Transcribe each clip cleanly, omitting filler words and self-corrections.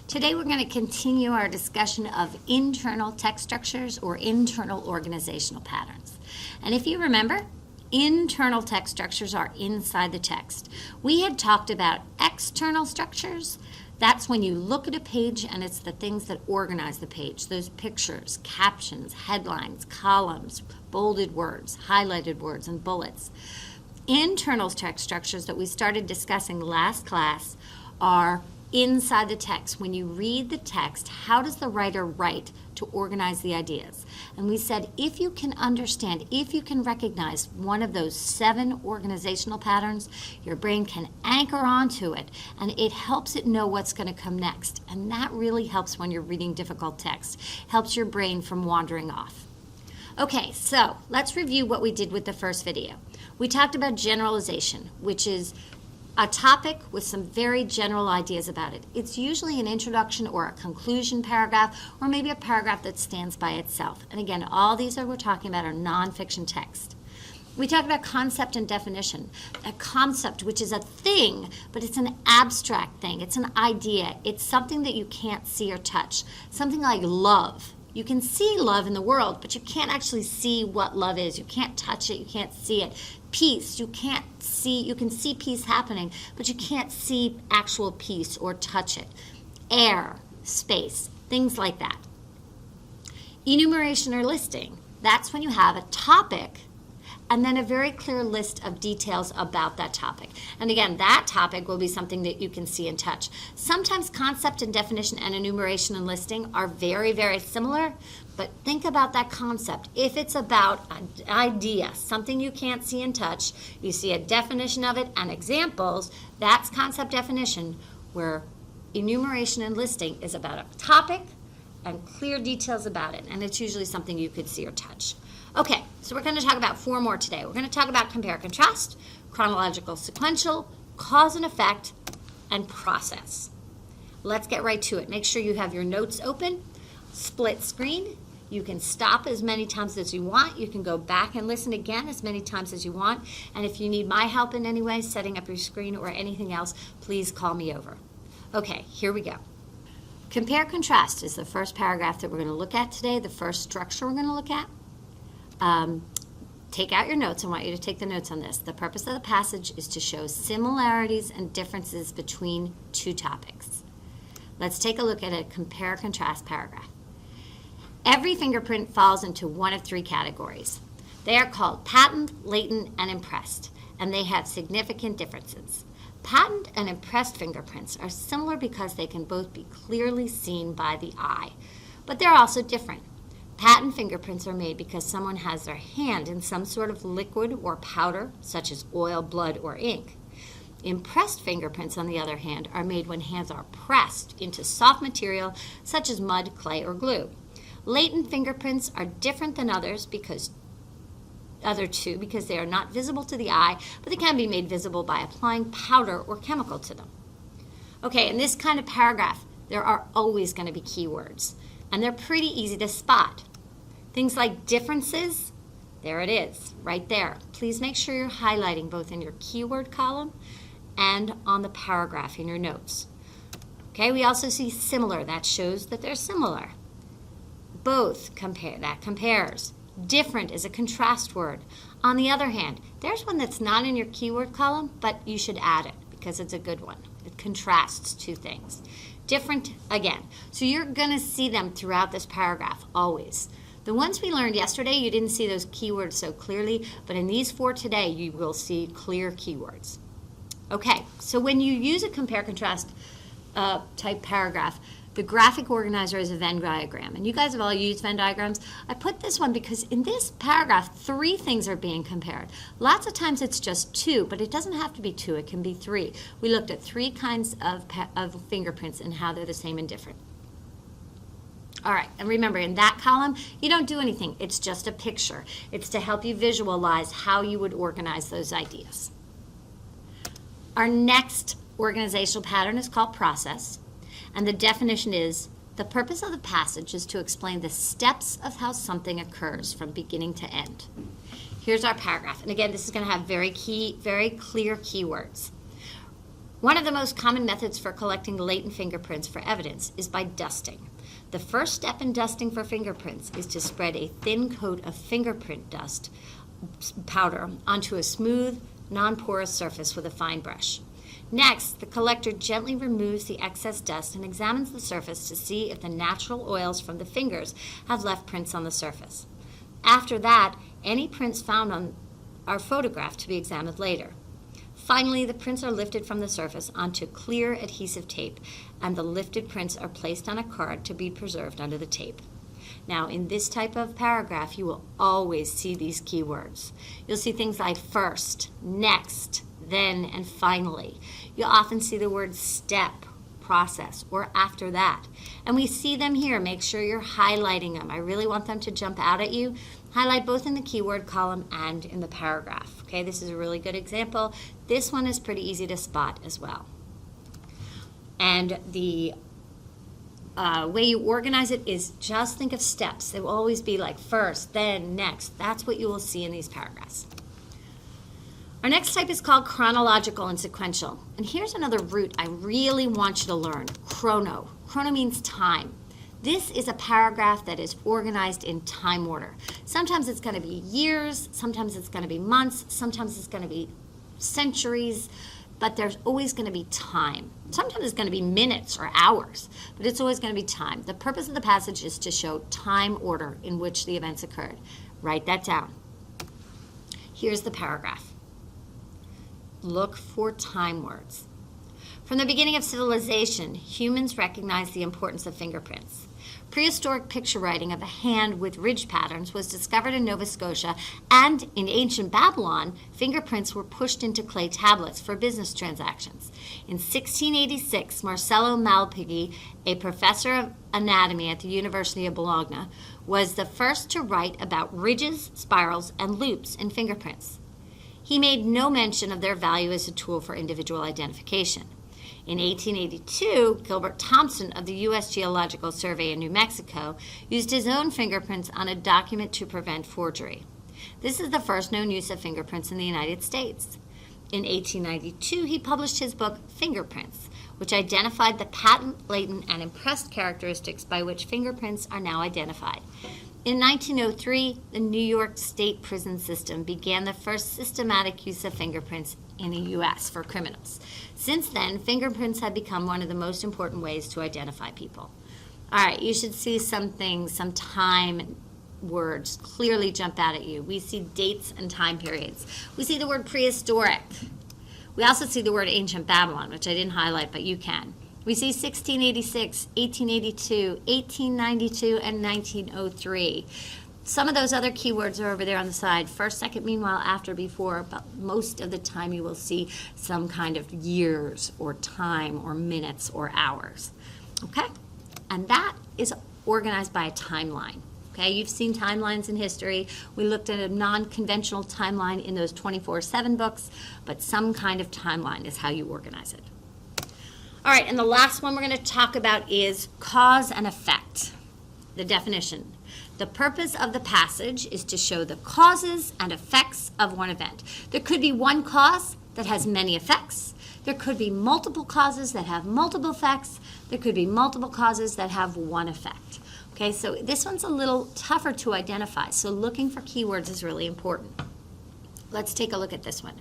Today we're going to continue our discussion of internal text structures or internal organizational patterns. And if you remember, internal text structures are inside the text. We had talked about external structures. That's when you look at a page and it's the things that organize the page. Those pictures, captions, headlines, columns, bolded words, highlighted words, and bullets. Internal text structures that we started discussing last class are inside the text. When you read the text, how does the writer write to organize the ideas? And we said if you can understand, if you can recognize one of those 7 organizational patterns, your brain can anchor onto it and it helps it know what's going to come next. And that really helps when you're reading difficult text. Helps your brain from wandering off. Okay, so let's review what we did with the first video. We talked about generalization, which is a topic with some very general ideas about it. It's usually an introduction or a conclusion paragraph, or maybe a paragraph that stands by itself. And again, all these that we're talking about are nonfiction text. We talked about concept and definition. A concept, which is a thing, but it's an abstract thing. It's an idea. It's something that you can't see or touch. Something like love. You can see love in the world, but you can't actually see what love is. You can't touch it. You can't see it. Peace, you can see peace happening, but you can't see actual peace or touch it. Air, space, things like that. Enumeration or listing, that's when you have a topic and then a very clear list of details about that topic. And again, that topic will be something that you can see and touch. Sometimes concept and definition and enumeration and listing are very, very similar, but think about that concept. If it's about an idea, something you can't see and touch, you see a definition of it and examples, that's concept definition, where enumeration and listing is about a topic and clear details about it, and it's usually something you could see or touch. Okay, so we're going to talk about 4 more today. We're going to talk about compare contrast, chronological sequential, cause and effect, and process. Let's get right to it. Make sure you have your notes open, split screen. You can stop as many times as you want. You can go back and listen again as many times as you want. And if you need my help in any way, setting up your screen or anything else, please call me over. Okay, here we go. Compare contrast is the first paragraph that we're going to look at today, the first structure we're going to look at. Take out your notes. I want you to take the notes on this. The purpose of the passage is to show similarities and differences between 2 topics. Let's take a look at a compare-contrast paragraph. Every fingerprint falls into one of 3 categories. They are called patent, latent, and impressed, and they have significant differences. Patent and impressed fingerprints are similar because they can both be clearly seen by the eye, but they're also different. Patent fingerprints are made because someone has their hand in some sort of liquid or powder, such as oil, blood, or ink. Impressed fingerprints, on the other hand, are made when hands are pressed into soft material, such as mud, clay, or glue. Latent fingerprints are different than others because they are not visible to the eye, but they can be made visible by applying powder or chemical to them. Okay, in this kind of paragraph, there are always going to be keywords, and they're pretty easy to spot. Things like differences, there it is, right there. Please make sure you're highlighting both in your keyword column and on the paragraph in your notes. Okay, we also see similar. That shows that they're similar. Both, that compares. Different is a contrast word. On the other hand, there's one that's not in your keyword column, but you should add it because it's a good one. It contrasts 2 things. Different, again. So you're going to see them throughout this paragraph, always. The ones we learned yesterday, you didn't see those keywords so clearly, but in these 4 today, you will see clear keywords. Okay, so when you use a compare-contrast type paragraph, the graphic organizer is a Venn diagram, and you guys have all used Venn diagrams. I put this one because in this paragraph, 3 things are being compared. Lots of times it's just 2, but it doesn't have to be 2. It can be 3. We looked at 3 kinds of fingerprints and how they're the same and different. All right, and remember, in that column, you don't do anything. It's just a picture. It's to help you visualize how you would organize those ideas. Our next organizational pattern is called process. And the definition is, the purpose of the passage is to explain the steps of how something occurs from beginning to end. Here's our paragraph. And again, this is going to have very clear keywords. One of the most common methods for collecting latent fingerprints for evidence is by dusting. The first step in dusting for fingerprints is to spread a thin coat of fingerprint dust powder onto a smooth, non-porous surface with a fine brush. Next, the collector gently removes the excess dust and examines the surface to see if the natural oils from the fingers have left prints on the surface. After that, any prints found are photographed to be examined later. Finally, the prints are lifted from the surface onto clear adhesive tape, and the lifted prints are placed on a card to be preserved under the tape. Now, in this type of paragraph, you will always see these keywords. You'll see things like first, next, then, and finally. You'll often see the words step, process, or after that. And we see them here. Make sure you're highlighting them. I really want them to jump out at you. Highlight both in the keyword column and in the paragraph. Okay, this is a really good example. This one is pretty easy to spot as well. And the way you organize it is just think of steps. It will always be like first, then, next. That's what you will see in these paragraphs. Our next type is called chronological and sequential. And here's another root I really want you to learn, chrono. Chrono means time. This is a paragraph that is organized in time order. Sometimes it's going to be years, sometimes it's going to be months, sometimes it's going to be centuries, but there's always going to be time. Sometimes it's going to be minutes or hours, but it's always going to be time. The purpose of the passage is to show time order in which the events occurred. Write that down. Here's the paragraph. Look for time words. From the beginning of civilization, humans recognized the importance of fingerprints. Prehistoric picture writing of a hand with ridge patterns was discovered in Nova Scotia, and in ancient Babylon, fingerprints were pushed into clay tablets for business transactions. In 1686, Marcello Malpighi, a professor of anatomy at the University of Bologna, was the first to write about ridges, spirals, and loops in fingerprints. He made no mention of their value as a tool for individual identification. In 1882, Gilbert Thompson of the U.S. Geological Survey in New Mexico used his own fingerprints on a document to prevent forgery. This is the first known use of fingerprints in the United States. In 1892, he published his book, Fingerprints, which identified the patent, latent, and impressed characteristics by which fingerprints are now identified. In 1903, the New York State prison system began the first systematic use of fingerprints in the U.S. for criminals. Since then, fingerprints have become one of the most important ways to identify people. All right, you should see some things, some time words clearly jump out at you. We see dates and time periods. We see the word prehistoric. We also see the word ancient Babylon, which I didn't highlight, but you can. We see 1686, 1882, 1892, and 1903. Some of those other keywords are over there on the side. First, second, meanwhile, after, before, but most of the time you will see some kind of years or time or minutes or hours. Okay? And that is organized by a timeline. Okay, you've seen timelines in history. We looked at a non-conventional timeline in those 24/7 books, but some kind of timeline is how you organize it. All right, and the last one we're going to talk about is cause and effect. The definition. The purpose of the passage is to show the causes and effects of one event. There could be one cause that has many effects. There could be multiple causes that have multiple effects. There could be multiple causes that have one effect. Okay, so this one's a little tougher to identify, so looking for keywords is really important. Let's take a look at this one.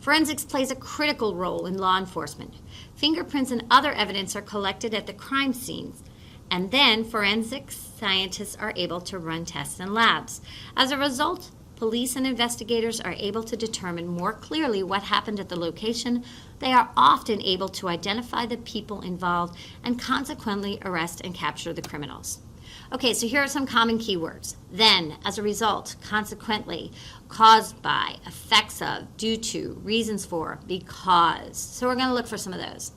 Forensics plays a critical role in law enforcement. Fingerprints and other evidence are collected at the crime scenes, and then forensics scientists are able to run tests in labs. As a result, police and investigators are able to determine more clearly what happened at the location. They are often able to identify the people involved and consequently arrest and capture the criminals. Okay, so here are some common keywords. Then, as a result, consequently, caused by, effects of, due to, reasons for, because. So we're going to look for some of those.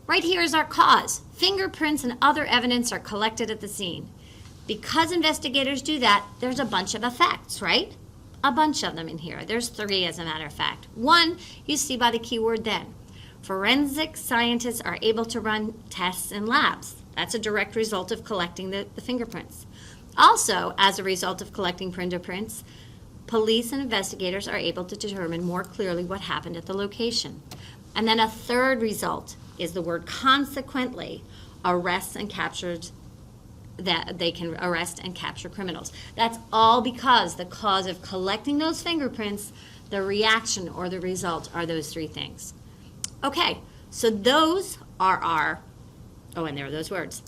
Right here is our cause. Fingerprints and other evidence are collected at the scene. Because investigators do that, there's a bunch of effects, right? A bunch of them in here. There's 3, as a matter of fact. 1, you see by the keyword then. Forensic scientists are able to run tests in labs. That's a direct result of collecting the fingerprints. Also, as a result of collecting fingerprints, police and investigators are able to determine more clearly what happened at the location. And then a third result is the word consequently arrests and captures, that they can arrest and capture criminals. That's all because the cause of collecting those fingerprints, the reaction or the result are those three things. Okay, so those are our, oh, and there are those words.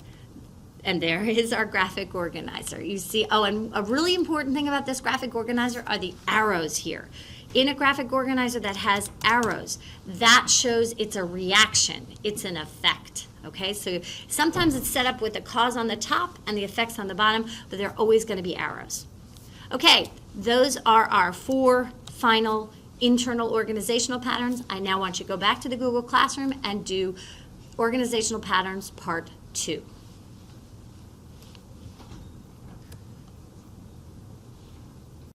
And there is our graphic organizer. You see, oh, and a really important thing about this graphic organizer are the arrows here. In a graphic organizer that has arrows, that shows it's a reaction, it's an effect. Okay, so sometimes it's set up with the cause on the top and the effects on the bottom, but they're always going to be arrows. Okay, those are our 4 final internal organizational patterns. I now want you to go back to the Google Classroom and do organizational patterns part 2.